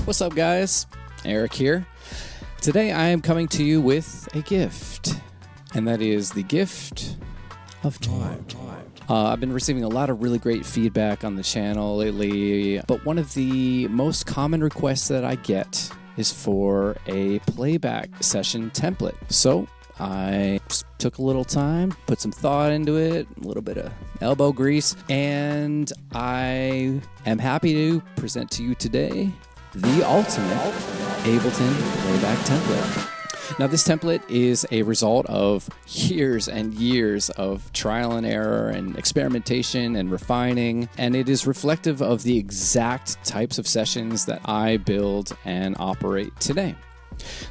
What's up, guys? Eric here. Today I am coming to you with a gift, and that is the gift of time. I've been receiving a lot of really great feedback on the channel lately, but one of the most common requests that I get is for a playback session template. So I took a little time, put some thought into it, a little bit of elbow grease, and I am happy to present to you today the ultimate Ableton playback template. Now, this template is a result of years and years of trial and error and experimentation and refining, and it is reflective of the exact types of sessions that I build and operate today.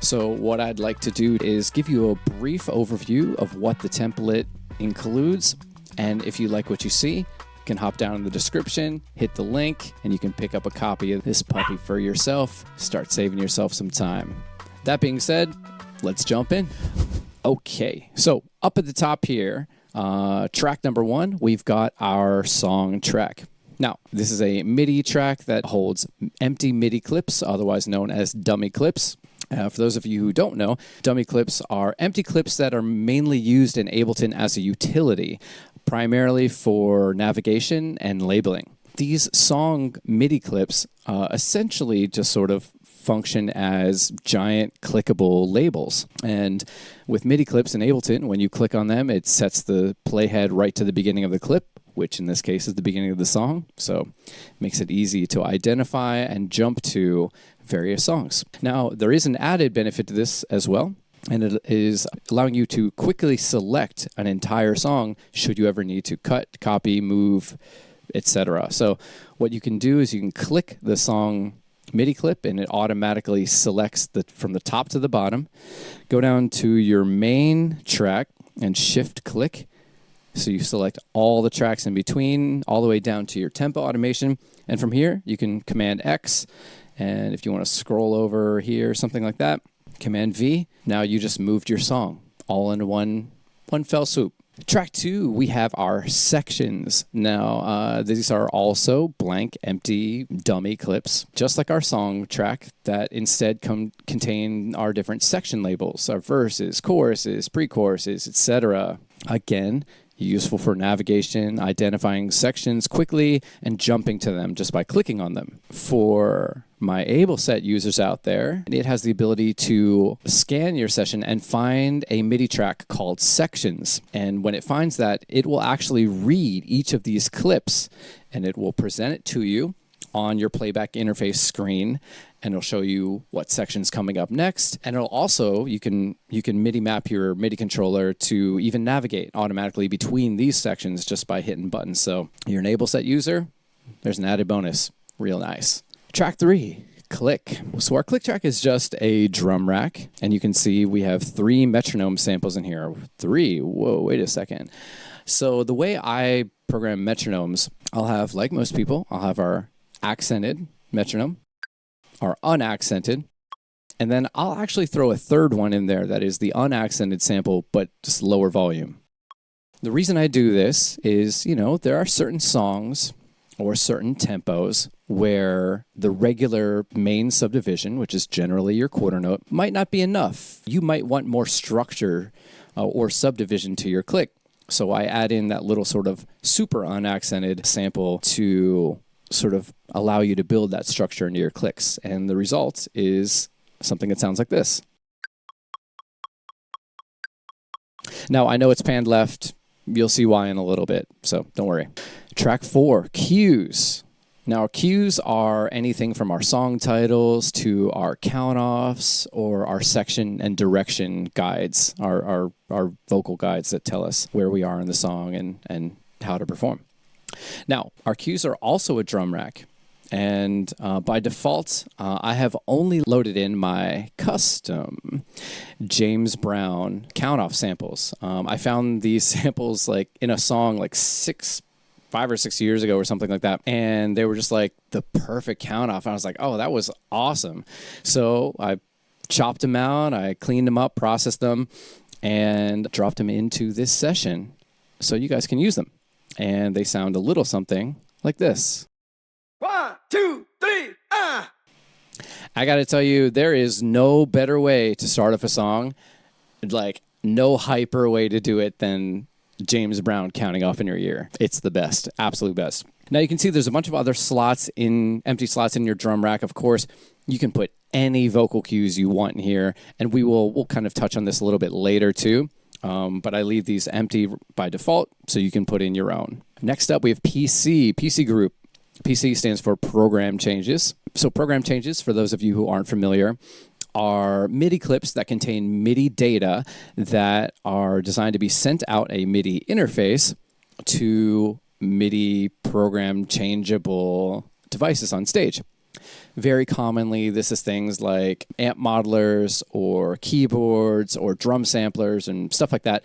So what I'd like to do is give you a brief overview of what the template includes, and if you like what you see, you can hop down in the description, hit the link, and you can pick up a copy of this puppy for yourself. Start saving yourself some time. That being said, let's jump in. Okay, so up at the top here, track number 1, we've got our song track. Now, this is a MIDI track that holds empty MIDI clips, otherwise known as dummy clips. For those of you who don't know, dummy clips are empty clips that are mainly used in Ableton as a utility, primarily for navigation and labeling. These song MIDI clips essentially just sort of function as giant clickable labels. And with MIDI clips in Ableton, when you click on them, it sets the playhead right to the beginning of the clip, which in this case is the beginning of the song. So it makes it easy to identify and jump to various songs. Now, there is an added benefit to this as well, and it is allowing you to quickly select an entire song should you ever need to cut, copy, move, etc. So what you can do is you can click the song MIDI clip and it automatically selects from the top to the bottom. Go down to your main track and shift click. So you select all the tracks in between, all the way down to your tempo automation. And from here, you can Command X. And if you want to scroll over here, something like that, Command V. Now you just moved your song all in one fell swoop. Track 2, we have our sections. Now, these are also blank, empty, dummy clips, just like our song track, that instead contain our different section labels, our verses, choruses, pre-choruses, etc. Again, useful for navigation, identifying sections quickly, and jumping to them just by clicking on them. For my AbleSet users out there, it has the ability to scan your session and find a MIDI track called sections. And when it finds that, it will actually read each of these clips and it will present it to you on your playback interface screen, and it'll show you what section's coming up next. And it'll also, you can MIDI map your MIDI controller to even navigate automatically between these sections just by hitting buttons. So you're an AbleSet user, there's an added bonus. Real nice. Track 3, click. So our click track is just a drum rack, and you can see we have 3 metronome samples in here. 3, whoa, wait a second. So the way I program metronomes, I'll have, like most people, I'll have our accented metronome, our unaccented, and then I'll actually throw a third one in there that is the unaccented sample, but just lower volume. The reason I do this is, there are certain songs or certain tempos where the regular main subdivision, which is generally your quarter note, might not be enough. You might want more structure or subdivision to your click. So I add in that little sort of super unaccented sample to sort of allow you to build that structure into your clicks. And the result is something that sounds like this. Now, I know it's panned left. You'll see why in a little bit, so don't worry. Track 4, cues. Now, our cues are anything from our song titles to our count-offs or our section and direction guides, our vocal guides that tell us where we are in the song and how to perform. Now, our cues are also a drum rack, and by default, I have only loaded in my custom James Brown count-off samples. I found these samples like in a song like 5 or 6 years ago or something like that, and they were just like the perfect count-off. I was like, oh, that was awesome. So I chopped them out, I cleaned them up, processed them, and dropped them into this session so you guys can use them. And they sound a little something like this. 1, 2, 3, I got to tell you, there is no better way to start off a song, like no hyper way to do it than James Brown counting off in your ear. It's the best, absolute best. Now you can see there's a bunch of other empty slots in your drum rack. Of course, you can put any vocal cues you want in here, and we'll kind of touch on this a little bit later too. But I leave these empty by default, so you can put in your own. Next up, we have PC group. PC stands for program changes. So program changes, for those of you who aren't familiar, are MIDI clips that contain MIDI data that are designed to be sent out a MIDI interface to MIDI program changeable devices on stage. Very commonly, this is things like amp modelers or keyboards or drum samplers and stuff like that.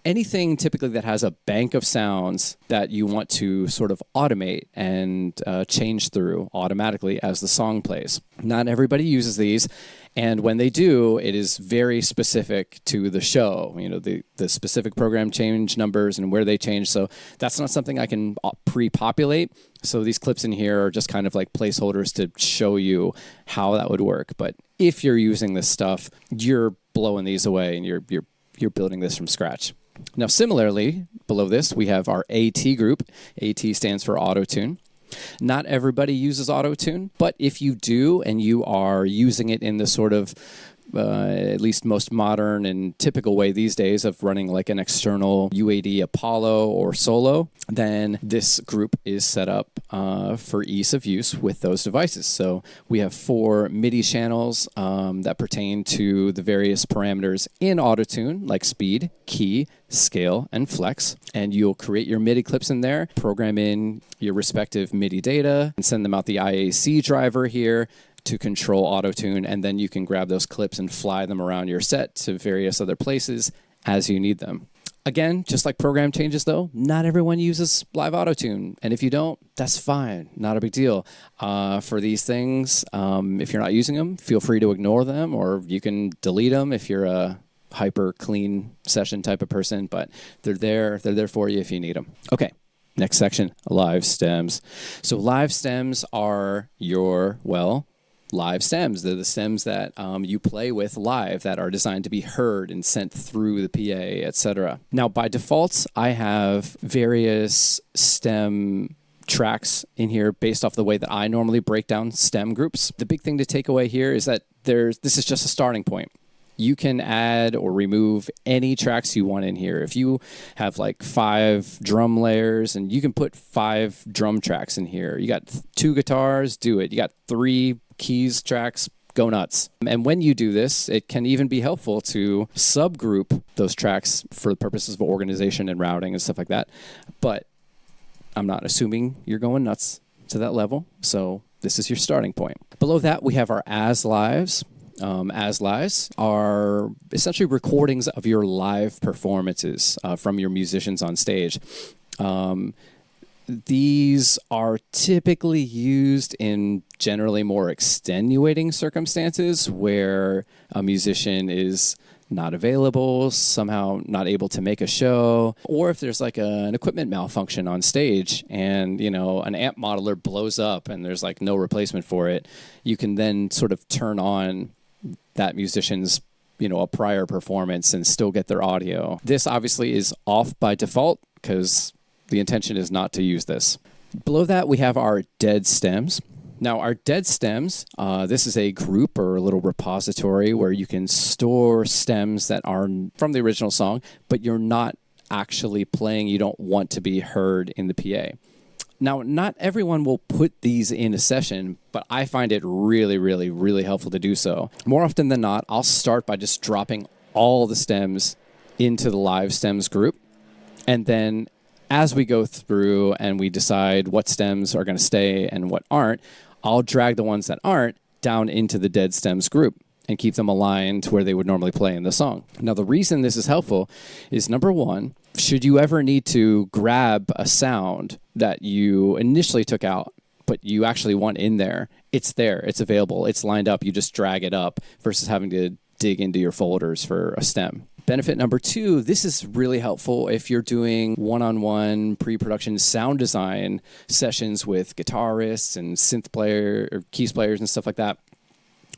Anything typically that has a bank of sounds that you want to sort of automate and change through automatically as the song plays. Not everybody uses these, and when they do, it is very specific to the show, you know, the specific program change numbers and where they change. So that's not something I can pre-populate. So these clips in here are just kind of like placeholders to show you how that would work. But if you're using this stuff, you're blowing these away and you're building this from scratch. Now, similarly, below this, we have our AT group. AT stands for Autotune. Not everybody uses Autotune, but if you do and you are using it in the sort of at least most modern and typical way these days of running like an external UAD Apollo or Solo, then this group is set up for ease of use with those devices. So we have 4 MIDI channels that pertain to the various parameters in Autotune, like speed, key, scale, and flex. And you'll create your MIDI clips in there, program in your respective MIDI data, and send them out the IAC driver here to control Autotune, and then you can grab those clips and fly them around your set to various other places as you need them. Again, just like program changes though, not everyone uses live Autotune, and if you don't, that's fine, not a big deal. For these things, if you're not using them, feel free to ignore them, or you can delete them if you're a hyper clean session type of person, but they're there for you if you need them. Okay. Next section, live stems. So live stems are your, live stems. They're the stems that you play with live that are designed to be heard and sent through the PA, etc. Now, by default, I have various stem tracks in here based off the way that I normally break down stem groups. The big thing to take away here is that this is just a starting point. You can add or remove any tracks you want in here. If you have like 5 drum layers, and you can put 5 drum tracks in here. You got 2 guitars, do it. You got 3 keys tracks, go nuts. And when you do this, it can even be helpful to subgroup those tracks for the purposes of organization and routing and stuff like that. But I'm not assuming you're going nuts to that level, so this is your starting point. Below that, we have our as lives. As lives are essentially recordings of your live performances from your musicians on stage. These are typically used in generally more extenuating circumstances where a musician is not available, somehow not able to make a show, or if there's like an equipment malfunction on stage and, you know, an amp modeler blows up and there's like no replacement for it, you can then sort of turn on that musician's, you know, a prior performance and still get their audio. This obviously is off by default because the intention is not to use this. Below that, we have our dead stems. Now, our dead stems, this is a group or a little repository where you can store stems that are from the original song, but you're not actually playing, you don't want to be heard in the PA. Now, not everyone will put these in a session, but I find it really, really, really helpful to do so. More often than not, I'll start by just dropping all the stems into the live stems group, and then as we go through and we decide what stems are going to stay and what aren't, I'll drag the ones that aren't down into the dead stems group and keep them aligned to where they would normally play in the song. Now, the reason this is helpful is, number one, should you ever need to grab a sound that you initially took out, but you actually want in there, it's there, it's available, it's lined up, you just drag it up versus having to dig into your folders for a stem. Benefit number two, this is really helpful if you're doing one-on-one pre-production sound design sessions with guitarists and synth player or keys players and stuff like that.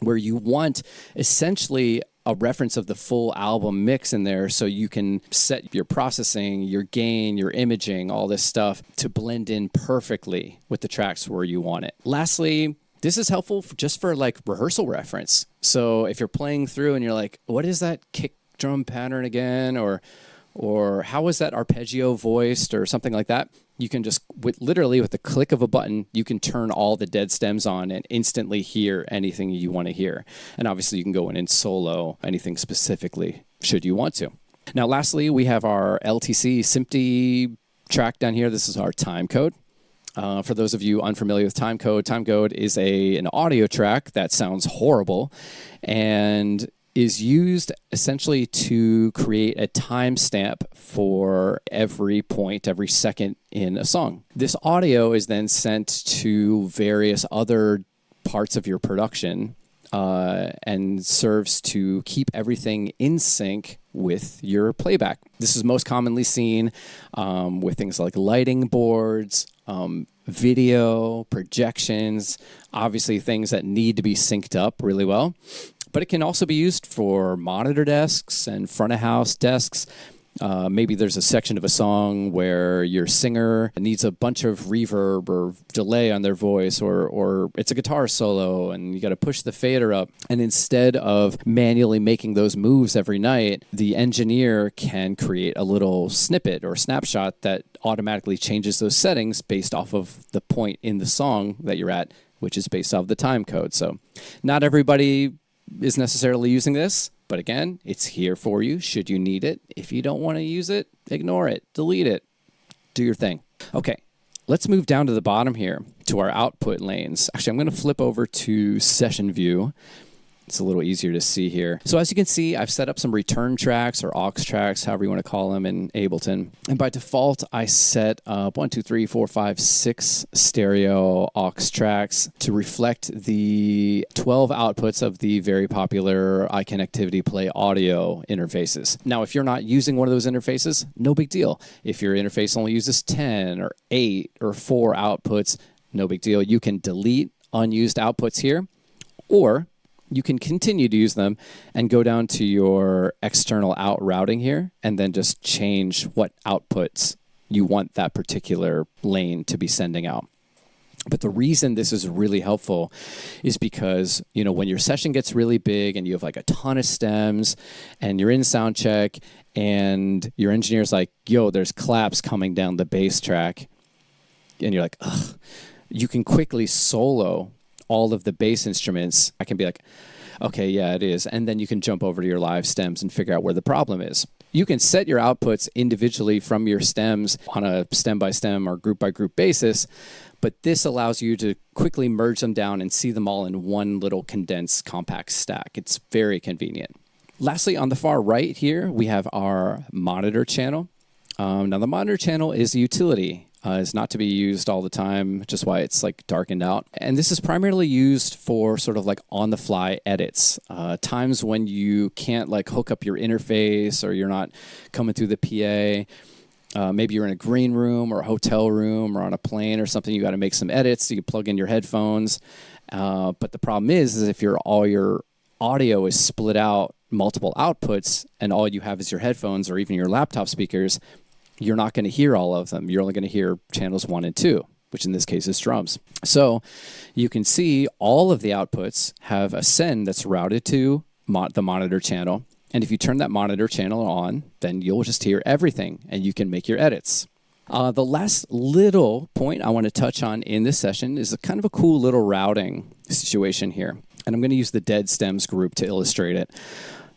where you want essentially a reference of the full album mix in there, so you can set your processing, your gain, your imaging, all this stuff to blend in perfectly with the tracks where you want it. Lastly, this is helpful just for like rehearsal reference. So if you're playing through and you're like, what is that kick drum pattern again? Or how is that arpeggio voiced or something like that? You can just, literally with the click of a button, you can turn all the dead stems on and instantly hear anything you want to hear. And obviously you can go in and solo anything specifically, should you want to. Now, lastly, we have our LTC SMPTE track down here. This is our timecode. For those of you unfamiliar with timecode is an audio track that sounds horrible and is used essentially to create a timestamp for every point, every second in a song. This audio is then sent to various other parts of your production and serves to keep everything in sync with your playback. This is most commonly seen with things like lighting boards, video, projections, obviously things that need to be synced up really well. But it can also be used for monitor desks and front of house desks. Maybe there's a section of a song where your singer needs a bunch of reverb or delay on their voice, or it's a guitar solo and you got to push the fader up. And instead of manually making those moves every night, the engineer can create a little snippet or snapshot that automatically changes those settings based off of the point in the song that you're at, which is based off the time code. So not everybody is necessarily using this, but again, it's here for you should you need it. If you don't want to use it, ignore it, delete it, do your thing. Okay, let's move down to the bottom here to our output lanes. Actually, I'm going to flip over to session view. It's a little easier to see here. So as you can see, I've set up some return tracks or aux tracks, however you want to call them in Ableton. And by default, I set up 1, 2, 3, 4, 5, 6 stereo aux tracks to reflect the 12 outputs of the very popular iConnectivity Play audio interfaces. Now, if you're not using one of those interfaces, no big deal. If your interface only uses 10 or 8 or 4 outputs, no big deal. You can delete unused outputs here, or you can continue to use them and go down to your external out routing here and then just change what outputs you want that particular lane to be sending out. But the reason this is really helpful is because, you know, when your session gets really big and you have like a ton of stems and you're in sound check and your engineer's like, yo, there's claps coming down the bass track, and you're like, ugh, you can quickly solo all of the bass instruments. I can be like, okay, yeah, it is. And then you can jump over to your live stems and figure out where the problem is. You can set your outputs individually from your stems on a stem by stem or group by group basis, but this allows you to quickly merge them down and see them all in one little condensed compact stack. It's very convenient. Lastly, on the far right here, we have our monitor channel. Now the monitor channel is a utility. It's not to be used all the time, just why it's like darkened out. And this is primarily used for sort of like on the fly edits. Times when you can't like hook up your interface or you're not coming through the PA. Maybe you're in a green room or a hotel room or on a plane or something. You got to make some edits. You can plug in your headphones. But the problem is if all your audio is split out multiple outputs and all you have is your headphones or even your laptop speakers, you're not going to hear all of them. You're only going to hear channels 1 and 2, which in this case is drums. So you can see all of the outputs have a send that's routed to the monitor channel. And if you turn that monitor channel on, then you'll just hear everything and you can make your edits. The last little point I want to touch on in this session is a kind of a cool little routing situation here. And I'm going to use the dead stems group to illustrate it.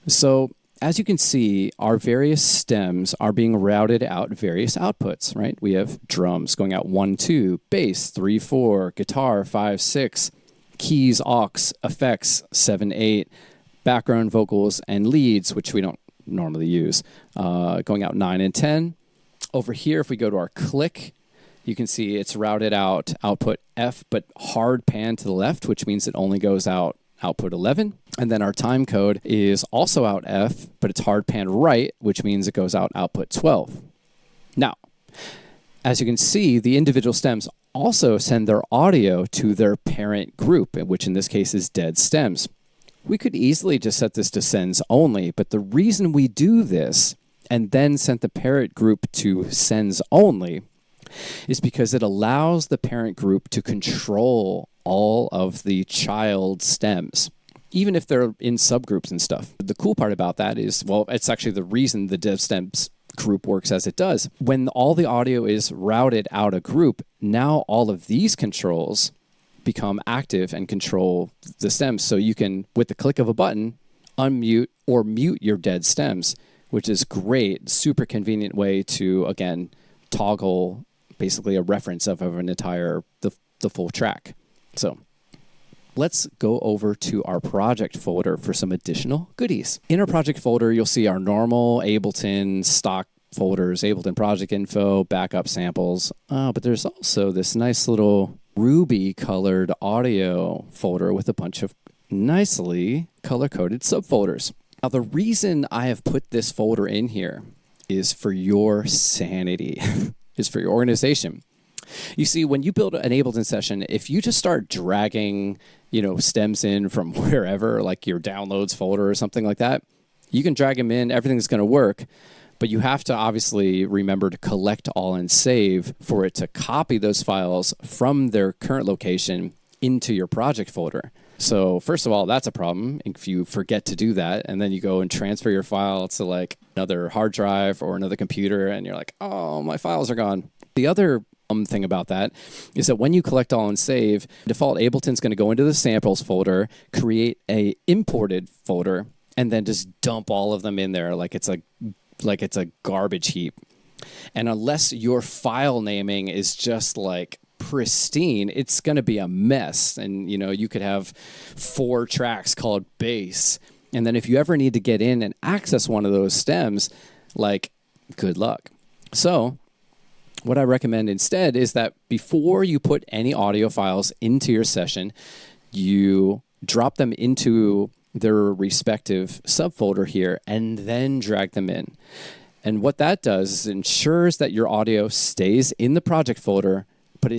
So as you can see, our various stems are being routed out various outputs, right? We have drums going out 1, 2, bass 3, 4, guitar 5, 6, keys, aux, effects 7, 8, background vocals and leads, which we don't normally use, going out 9 and 10. Over here, if we go to our click, you can see it's routed out output F, but hard pan to the left, which means it only goes out output 11. And then our time code is also out F, but it's hard pan right, which means it goes out output 12. Now, as you can see, the individual stems also send their audio to their parent group, which in this case is dead stems. We could easily just set this to sends only, but the reason we do this and then set the parent group to sends only is because it allows the parent group to control all of the child stems, even if they're in subgroups and stuff. The cool part about that is, well, it's actually the reason the dev stems group works as it does. When all the audio is routed out a group, now all of these controls become active and control the stems. So you can, with the click of a button, unmute or mute your dead stems, which is great, super convenient way to, again, toggle basically a reference of an entire, the full track. So let's go over to our project folder for some additional goodies. In our project folder, you'll see our normal Ableton stock folders, Ableton project info, backup samples, but there's also this nice little Ruby colored audio folder with a bunch of nicely color-coded subfolders. Now, the reason I have put this folder in here is for your sanity, is for your organization. You see, when you build an Ableton session, if you just start dragging, stems in from wherever, like your downloads folder or something like that, you can drag them in, everything's going to work, but you have to obviously remember to collect all and save for it to copy those files from their current location into your project folder. So first of all, that's a problem if you forget to do that, and then you go and transfer your file to like another hard drive or another computer, and you're like, oh, my files are gone. The other thing about that is that when you collect all and save, default Ableton's going to go into the samples folder, create a imported folder, and then just dump all of them in there like it's a garbage heap. And unless your file naming is just like pristine, it's going to be a mess. And you could have 4 tracks called bass, and then if you ever need to get in and access one of those stems, like, good luck. So what I recommend instead is that before you put any audio files into your session, you drop them into their respective subfolder here and then drag them in. And what that does is ensures that your audio stays in the project folder, but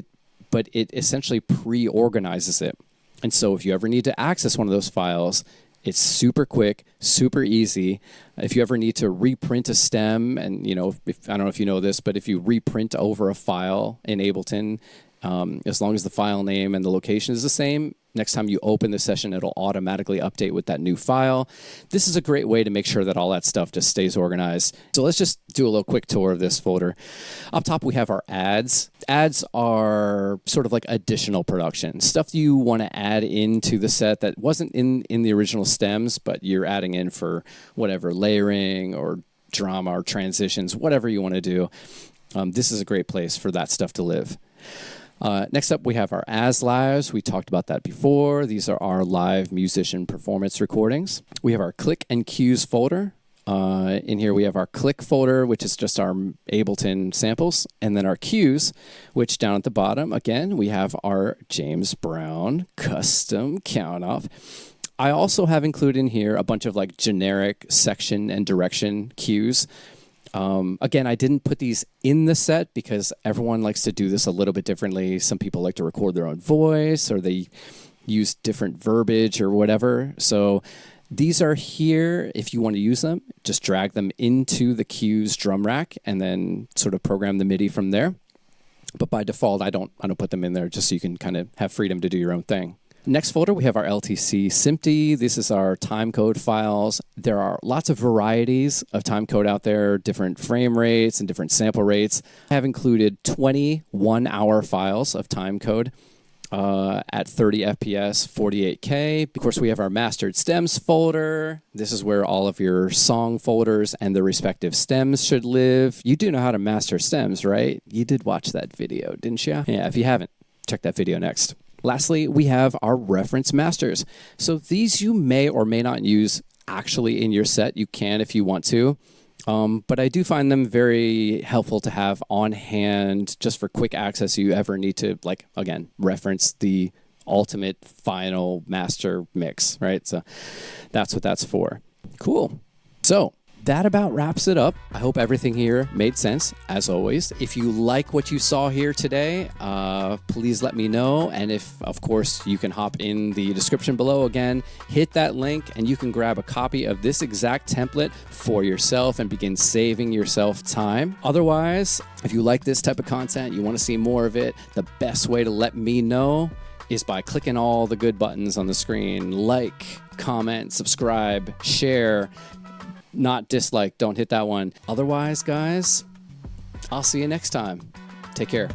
it essentially pre-organizes it. And so if you ever need to access one of those files, it's super quick, super easy. If you ever need to reprint a stem, and I don't know if you know this, but if you reprint over a file in Ableton, as long as the file name and the location is the same, next time you open the session, it'll automatically update with that new file. This is a great way to make sure that all that stuff just stays organized. So let's just do a little quick tour of this folder. Up top, we have our ads. Ads are sort of like additional production, stuff you want to add into the set that wasn't in the original stems, but you're adding in for whatever, layering or drama or transitions, whatever you want to do. This is a great place for that stuff to live. Next up, we have our As Lives. We talked about that before. These are our live musician performance recordings. We have our Click and Cues folder. In here, we have our Click folder, which is just our Ableton samples, and then our Cues, which down at the bottom, again, we have our James Brown custom count-off. I also have included in here a bunch of like generic section and direction cues. Again, I didn't put these in the set because everyone likes to do this a little bit differently. Some people like to record their own voice, or they use different verbiage or whatever. So these are here. If you want to use them, just drag them into the cues drum rack and then sort of program the MIDI from there. But by default, I don't put them in there just so you can kind of have freedom to do your own thing. Next folder, we have our LTC SMPTE. This is our timecode files. There are lots of varieties of timecode out there, different frame rates and different sample rates. I have included 20 1-hour files of timecode at 30 FPS, 48K. Of course, we have our mastered stems folder. This is where all of your song folders and the respective stems should live. You do know how to master stems, right? You did watch that video, didn't you? Yeah, if you haven't, check that video next. Lastly, we have our reference masters. So these you may or may not use actually in your set. You can if you want to. But I do find them very helpful to have on hand just for quick access if you ever need to, like, again, reference the ultimate final master mix, right? So that's what that's for. Cool. So that about wraps it up. I hope everything here made sense, as always. If you like what you saw here today, please let me know. And if, of course, you can hop in the description below again, hit that link, and you can grab a copy of this exact template for yourself and begin saving yourself time. Otherwise, if you like this type of content, you want to see more of it, the best way to let me know is by clicking all the good buttons on the screen. Like, comment, subscribe, share. Not dislike, don't hit that one. Otherwise, guys, I'll see you next time. Take care.